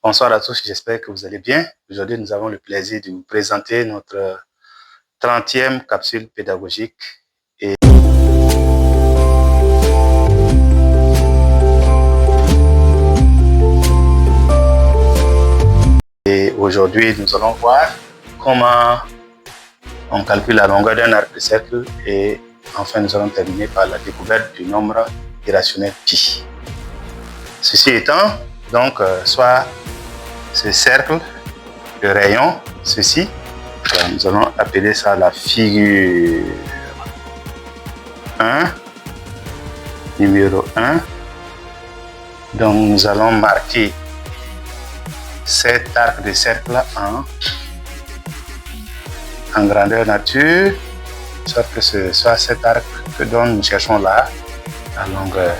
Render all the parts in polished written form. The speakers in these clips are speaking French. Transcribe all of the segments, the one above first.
Bonsoir à tous, j'espère que vous allez bien. Aujourd'hui, nous avons le plaisir de vous présenter notre 30e capsule pédagogique. Et aujourd'hui, nous allons voir comment on calcule la longueur d'un arc de cercle et enfin, nous allons terminer par la découverte du nombre irrationnel pi. Ceci étant, donc, soit ce cercle, le rayon, ceci, nous allons appeler ça la figure 1, numéro 1. Donc, nous allons marquer cet arc de cercle en grandeur nature, soit que ce soit cet arc dont nous cherchons là, la longueur.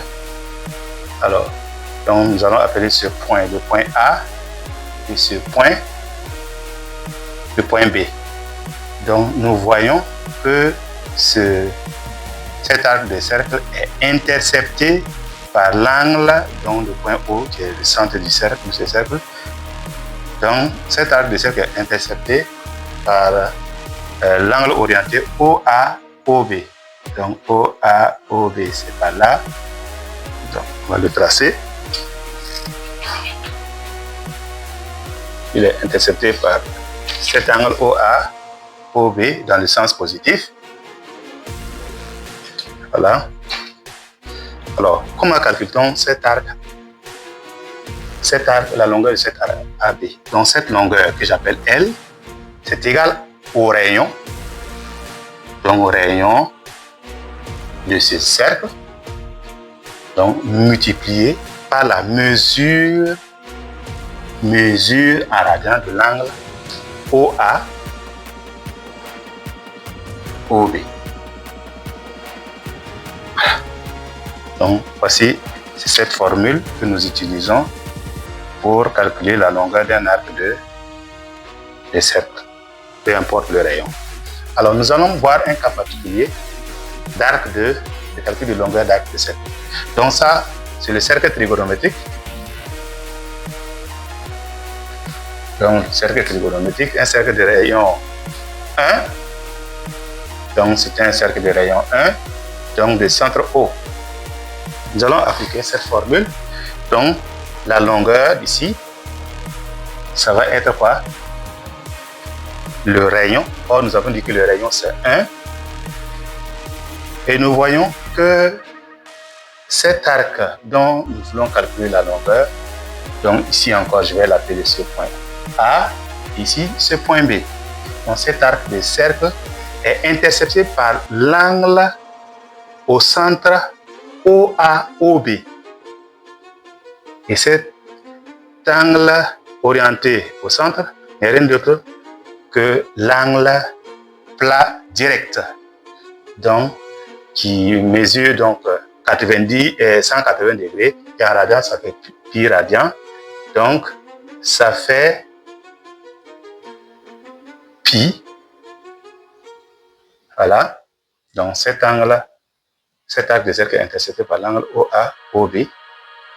Alors, donc nous allons appeler ce point le point A et ce point le point B. Donc nous voyons que cet arc de cercle est intercepté par l'angle, donc le point O qui est le centre du cercle, de ce cercle. Donc cet arc de cercle est intercepté par l'angle orienté OA-OB. Donc OA-OB, c'est par là. Donc on va le tracer. Il est intercepté par cet angle OA-OB dans le sens positif. Voilà. Alors, comment calcule-t-on cet arc, la longueur de cet arc AB? Donc, cette longueur que j'appelle L, c'est égal au rayon. Donc, au rayon de ce cercle. Donc, multiplié par la mesure en radian de l'angle OA OB. Voilà. Donc voici, c'est cette formule que nous utilisons pour calculer la longueur d'un arc de cercle, peu importe le rayon. Alors nous allons voir un cas particulier de calcul de longueur d'arc de cercle. Donc ça, c'est le cercle trigonométrique. Donc, cercle trigonométrique, un cercle de rayon 1. Donc, c'est un cercle de rayon 1, donc de centre O. Nous allons appliquer cette formule. Donc, la longueur ici, ça va être quoi? Le rayon. Or, nous avons dit que le rayon, c'est 1. Et nous voyons que cet arc dont nous voulons calculer la longueur, donc ici encore, je vais l'appeler ce point A, ici ce point B. Donc cet arc de cercle est intercepté par l'angle au centre OA-OB. Et cet angle orienté au centre n'est rien d'autre que l'angle plat direct, donc qui mesure donc 90 et 180 degrés, et en radian ça fait pi radian. Donc ça fait pi. Voilà. Donc cet arc de cercle est intercepté par l'angle OA-OB et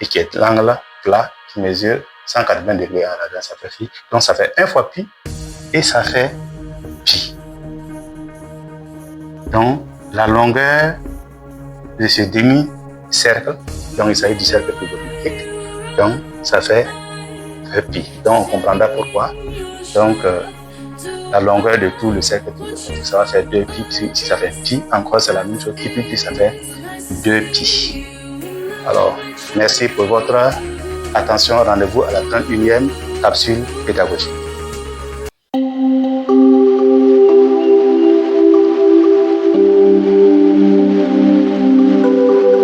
qui est l'angle plat qui mesure 180 degrés en radian, ça fait pi. Donc ça fait 1 fois pi et ça fait pi. Donc la longueur de ce demi-cercle, donc il s'agit du cercle trigonométrique, donc ça fait pi. Donc on comprendra pourquoi. Donc la longueur de tout le cercle trigonométrique, ça va faire 2 pi. Si ça fait pi, encore c'est la même chose. Pi, ça fait 2 pi. Alors, merci pour votre attention. Rendez-vous à la 31e capsule pédagogique.